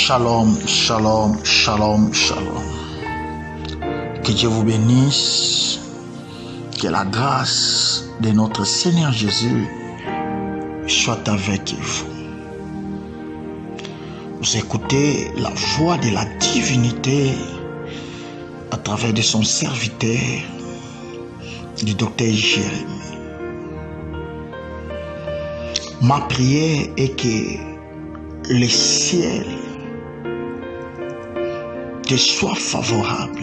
Shalom, shalom, shalom, shalom. Que Dieu vous bénisse. Que la grâce de notre Seigneur Jésus soit avec vous. Vous écoutez la voix de la divinité à travers de son serviteur, du docteur Jérémie. Ma prière est que le ciel te soit favorable.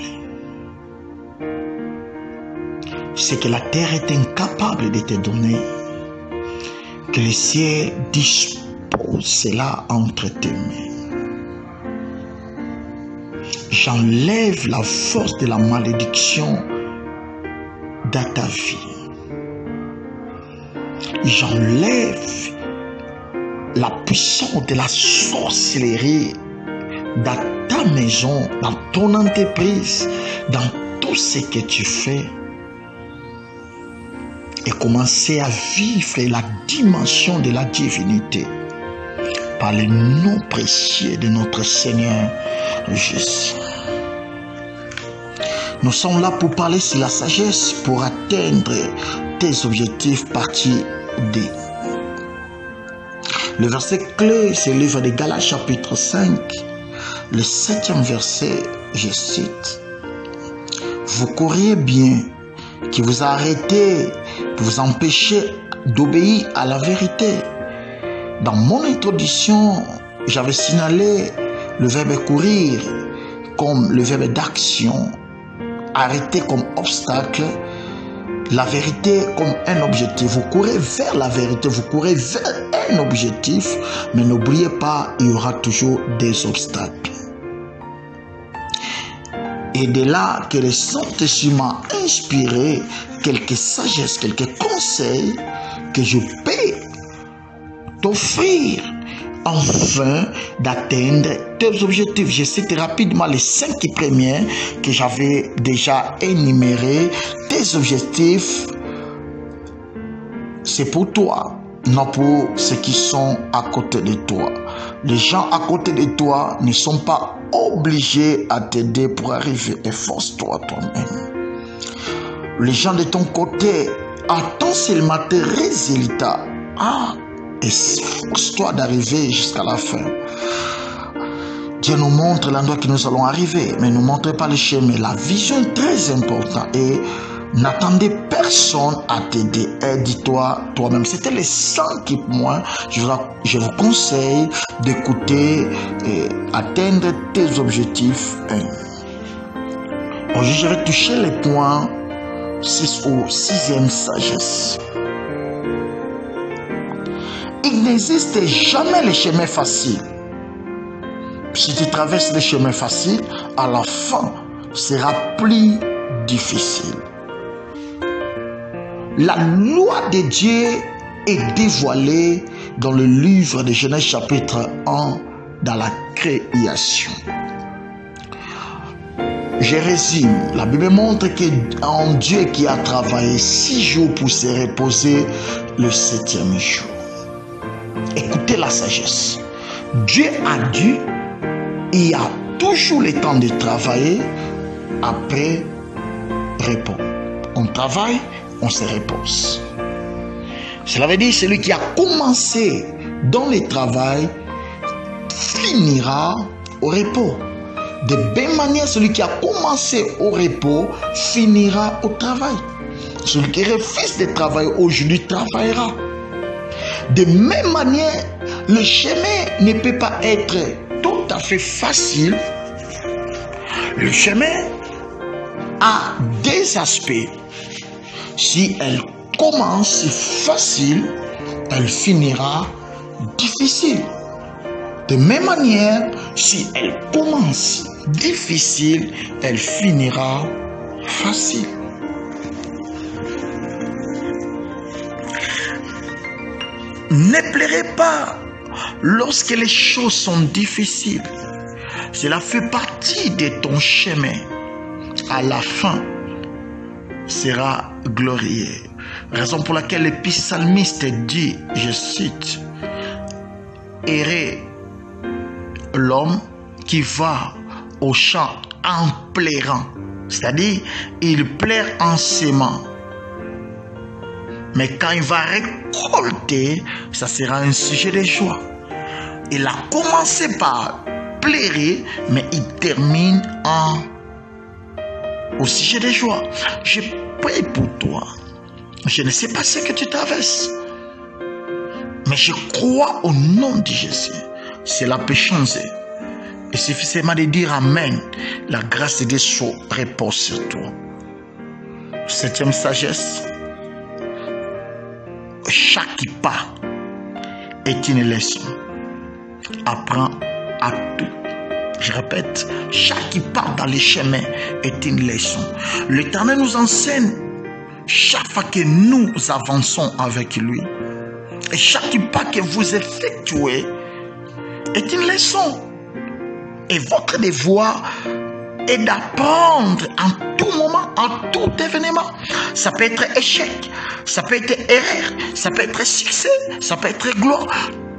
Ce que la terre est incapable de te donner, que le ciel dispose cela entre tes mains. J'enlève la force de la malédiction dans ta vie. J'enlève la puissance de la sorcellerie dans ta maison, dans ton entreprise, dans tout ce que tu fais. Et commencer à vivre la dimension de la divinité par le nom précieux de notre Seigneur Jésus. Nous sommes là pour parler sur la sagesse pour atteindre tes objectifs, partie D. Le verset clé, c'est le livre de Galates chapitre 5, le 7e verset, je cite. Vous courriez bien, qui vous arrêtez, qui vous empêchez d'obéir à la vérité. Dans mon introduction, j'avais signalé le verbe courir comme le verbe d'action, arrêter comme obstacle, la vérité comme un objectif. Vous courez vers la vérité, vous courez vers un objectif, mais n'oubliez pas, il y aura toujours des obstacles. Et de là que le Saint-Esprit m'a inspiré quelques sagesses, quelques conseils que je peux t'offrir afin d'atteindre tes objectifs. Je cite rapidement les 5 premiers que j'avais déjà énumérés. Tes objectifs, c'est pour toi, non pour ceux qui sont à côté de toi. Les gens à côté de toi ne sont pas obligés à t'aider pour arriver. Efforce-toi toi-même. Les gens de ton côté attendent seulement tes résultats. Efforce-toi d'arriver jusqu'à la fin. Dieu nous montre l'endroit que nous allons arriver, mais ne nous montre pas le chemin. La vision est très importante et n'attendez personne à t'aider. Aide-toi toi-même. C'était les 5 points. Je vous conseille d'écouter et atteindre tes objectifs. Aujourd'hui, je vais toucher les points 6 ou 6e sagesse. Il n'existe jamais le chemin facile. Si tu traverses le chemin facile, à la fin, sera plus difficile. La loi de Dieu est dévoilée dans le livre de Genèse chapitre 1, dans la création. Je résume. La Bible montre qu'un Dieu qui a travaillé 6 jours pour se reposer le 7e jour. Écoutez la sagesse. Dieu a dit, il y a toujours le temps de travailler après repos. On travaille, on se repose. Cela veut dire celui qui a commencé dans le travail finira au repos. De même manière, celui qui a commencé au repos finira au travail. Celui qui refuse de travailler aujourd'hui travaillera. De même manière, le chemin ne peut pas être tout à fait facile. Le chemin a des aspects. Si elle commence facile, elle finira difficile. De même manière, si elle commence difficile, elle finira facile. Ne pleurez pas lorsque les choses sont difficiles. Cela fait partie de ton chemin. À la fin, sera glorieux. Raison pour laquelle le psalmiste dit, je cite, « Errez l'homme qui va au champ en plairant. C'est-à-dire, il plaire en s'aimant. Mais quand il va récolter, ça sera un sujet de joie. Il a commencé par plairer, mais il termine au sujet de joie. Je prie pour toi. Je ne sais pas ce que tu traverses, mais je crois au nom de Jésus. Cela peut changer. Il suffit seulement de dire Amen. La grâce de Dieu repose sur toi. Septième sagesse. Chaque pas est une leçon. Apprends à tout. Je répète, chaque pas dans les chemins est une leçon. L'Éternel nous enseigne chaque fois que nous avançons avec lui. Et chaque pas que vous effectuez est une leçon. Et votre devoir est d'apprendre en tout moment, en tout événement. Ça peut être échec, ça peut être erreur, ça peut être succès, ça peut être gloire.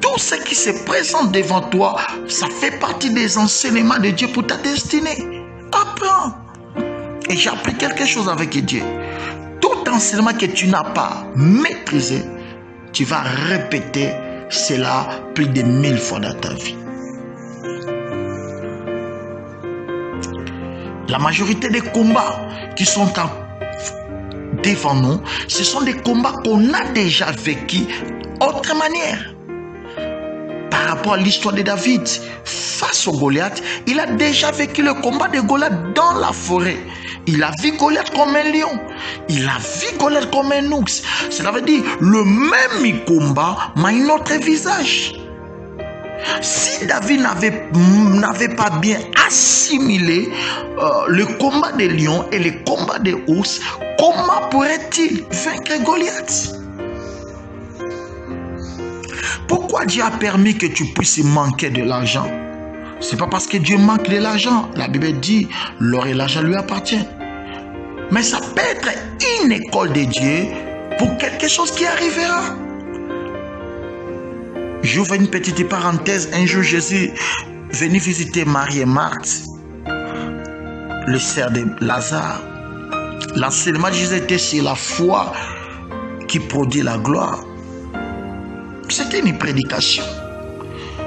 Tout ce qui se présente devant toi, ça fait partie des enseignements de Dieu pour ta destinée. Apprends. Et j'ai appris quelque chose avec Dieu. Tout enseignement que tu n'as pas maîtrisé, tu vas répéter cela plus de 1000 fois dans ta vie. La majorité des combats qui sont devant nous, ce sont des combats qu'on a déjà vécus autre manière. Par rapport à l'histoire de David face au Goliath, il a déjà vécu le combat de Goliath dans la forêt. Il a vu Goliath comme un lion. Il a vu Goliath comme un ours. Cela veut dire le même combat, mais un autre visage. Si David n'avait pas bien assimilé le combat des lions et le combat des ours, comment pourrait-il vaincre Goliath? Pourquoi Dieu a permis que tu puisses manquer de l'argent? Ce n'est pas parce que Dieu manque de l'argent. La Bible dit, l'or et l'argent lui appartiennent. Mais ça peut être une école de Dieu pour quelque chose qui arrivera. J'ouvre une petite parenthèse. Un jour, Jésus venait visiter Marie et Marthe, le sœur de Lazare. L'enseignement de Jésus était sur la foi qui produit la gloire. C'était une prédication.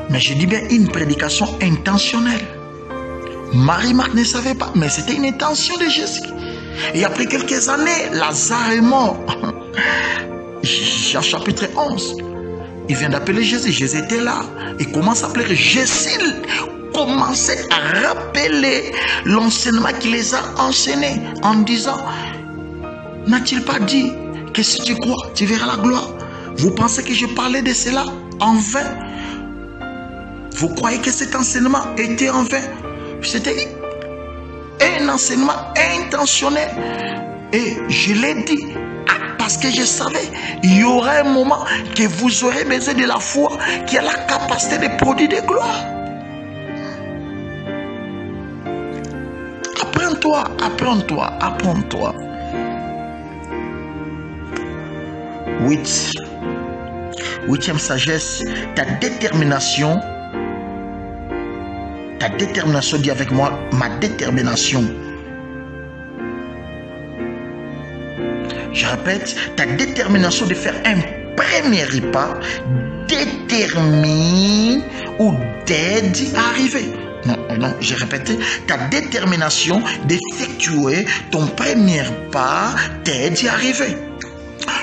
Mais je dis bien une prédication intentionnelle. Marie-Marthe ne savait pas, mais c'était une intention de Jésus. Et après quelques années, Lazare est mort. Jean chapitre 11. Il vient d'appeler Jésus. Jésus était là. Il commence à pleurer. Jésus commençait à rappeler l'enseignement qu'il les a enseigné en disant, n'a-t-il pas dit que si tu crois, tu verras la gloire? Vous pensez que je parlais de cela en vain? Vous croyez que cet enseignement était en vain? C'était un enseignement intentionnel. Et je l'ai dit parce que je savais il y aura un moment que vous aurez besoin de la foi qui a la capacité de produire des gloires. Apprends-toi, apprends-toi, apprends-toi. 8e sagesse, ta détermination, dis avec moi, ma détermination. Je répète, ta détermination de faire un premier pas détermine ou t'aide à arriver. Non, j'ai répété, ta détermination d'effectuer ton premier pas t'aide à arriver.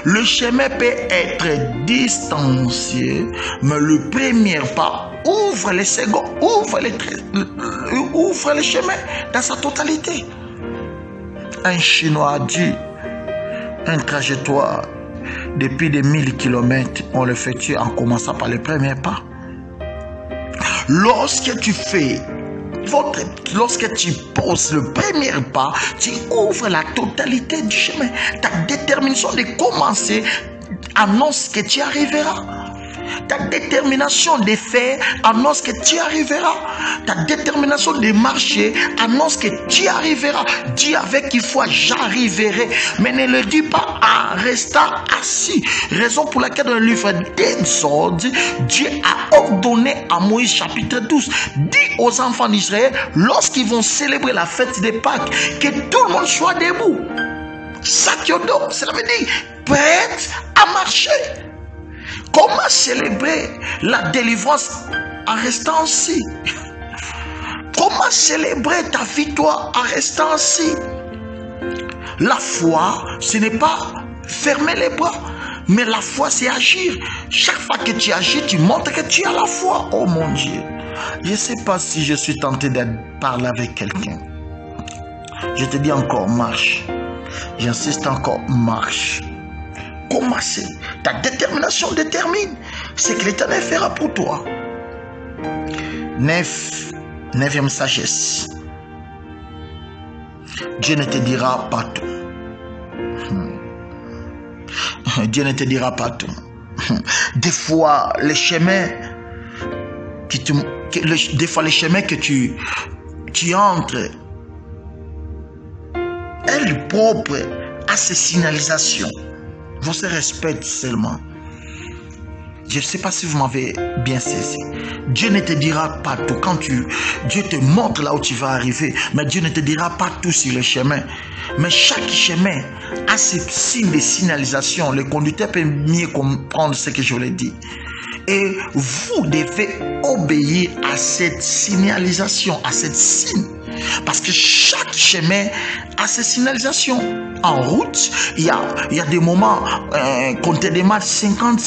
Le chemin peut être distancié, mais le premier pas ouvre les seconds, ouvre le chemin dans sa totalité. Un Chinois a dit, un trajectoire depuis des 1000 km, on l'effectue en commençant par le premier pas. Lorsque tu poses le premier pas, tu ouvres la totalité du chemin. Ta détermination de commencer annonce que tu arriveras. Ta détermination de faire annonce que tu arriveras. Ta détermination de marcher annonce que tu arriveras. Dis avec une foi, j'arriverai. Mais ne le dis pas en restant assis. Raison pour laquelle dans le livre d'Exode, Dieu a ordonné à Moïse chapitre 12, dit aux enfants d'Israël, lorsqu'ils vont célébrer la fête des Pâques, que tout le monde soit debout. Sakyodo, cela veut dire prête à marcher. Comment célébrer la délivrance en restant assis? Comment célébrer ta victoire en restant assis? La foi, ce n'est pas fermer les bras, mais la foi, c'est agir. Chaque fois que tu agis, tu montres que tu as la foi. Oh mon Dieu, je ne sais pas si je suis tenté de parler avec quelqu'un. Je te dis encore, marche. J'insiste encore, marche. Commencez. Ta détermination détermine ce que l'Éternel fera pour toi. Neuvième sagesse. Dieu ne te dira pas tout. Dieu ne te dira pas tout. Des fois, les chemins que tu entres, elle est propre à ces signalisations. Vous se respectez seulement. Je ne sais pas si vous m'avez bien saisi. Dieu ne te dira pas tout. Quand Dieu te montre là où tu vas arriver, mais Dieu ne te dira pas tout sur le chemin. Mais chaque chemin a ses signes de signalisation. Le conducteur peut mieux comprendre ce que je voulais dire. Et vous devez obéir à cette signalisation, à cette signe. Parce que chaque chemin a ses signalisations. En route, il y a des moments qu'on te demande 50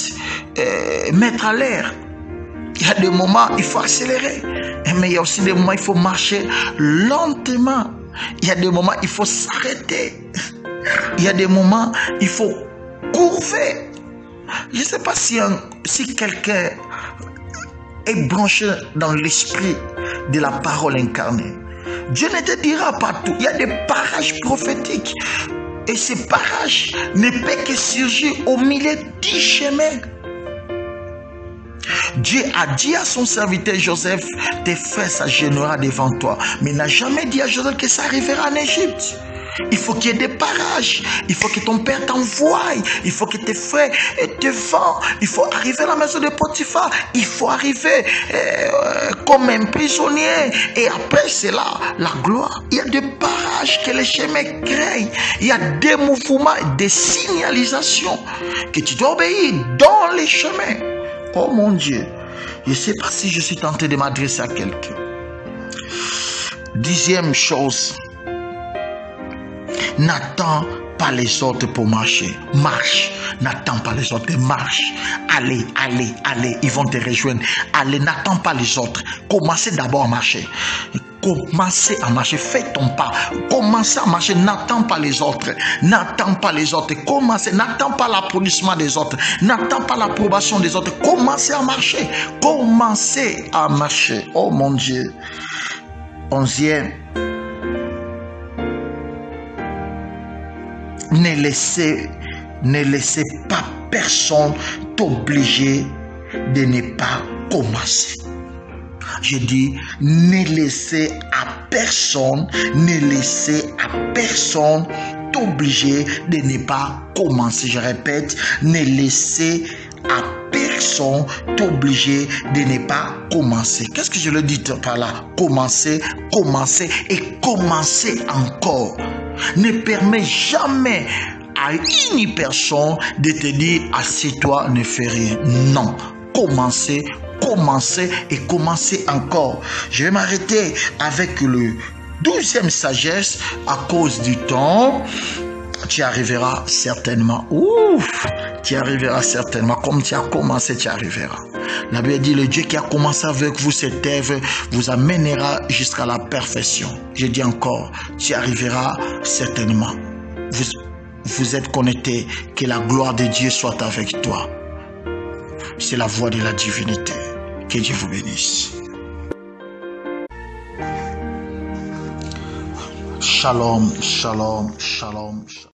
mètres à l'heure. Il y a des moments il faut accélérer. Mais il y a aussi des moments il faut marcher lentement. Il y a des moments il faut s'arrêter. Il y a des moments il faut courber. Je ne sais pas si quelqu'un est branché dans l'esprit de la parole incarnée. Dieu ne te dira pas tout. Il y a des parages prophétiques. Et ces parages ne peuvent que surgir au milieu du chemin. Dieu a dit à son serviteur Joseph, tes frères s'agenouillera devant toi. Mais il n'a jamais dit à Joseph que ça arrivera en Égypte. Il faut qu'il y ait des parages. Il faut que ton père t'envoie. Il faut que tes frères te vendent. Il faut arriver à la maison de Potiphar. Il faut arriver comme un prisonnier. Et après cela, la gloire. Il y a des parages que les chemins créent. Il y a des mouvements, des signalisations que tu dois obéir dans les chemins. Oh mon Dieu. Je ne sais pas si je suis tenté de m'adresser à quelqu'un. 10e chose. N'attends pas les autres pour marcher. Marche. N'attends pas les autres. Marche. Allez, allez, allez. Ils vont te rejoindre. Allez, n'attends pas les autres. Commencez d'abord à marcher. Commencez à marcher. Fais ton pas. Commencez à marcher. N'attends pas les autres. N'attends pas les autres. Commencez. N'attends pas l'applaudissement des autres. N'attends pas l'approbation des autres. Commencez à marcher. Commencez à marcher. Oh mon Dieu. 11e. Ne laissez pas personne t'obliger de ne pas commencer. Je dis, ne laissez à personne t'obliger de ne pas commencer. Je répète, ne laissez à personne t'obliger de ne pas commencer. Qu'est-ce que je le dis par là? Commencer, commencer et commencer encore. Ne permets jamais à une personne de te dire assieds-toi, ne fais rien. Non, commencez, commencez et commencez encore. Je vais m'arrêter avec le 12e sagesse à cause du temps. Tu arriveras certainement. Ouf, tu arriveras certainement. Comme tu as commencé, tu arriveras. La Bible dit, le Dieu qui a commencé avec vous cette œuvre vous amènera jusqu'à la perfection. Je dis encore, tu arriveras certainement. Vous êtes connectés, que la gloire de Dieu soit avec toi. C'est la voix de la divinité. Que Dieu vous bénisse. Shalom, shalom, shalom.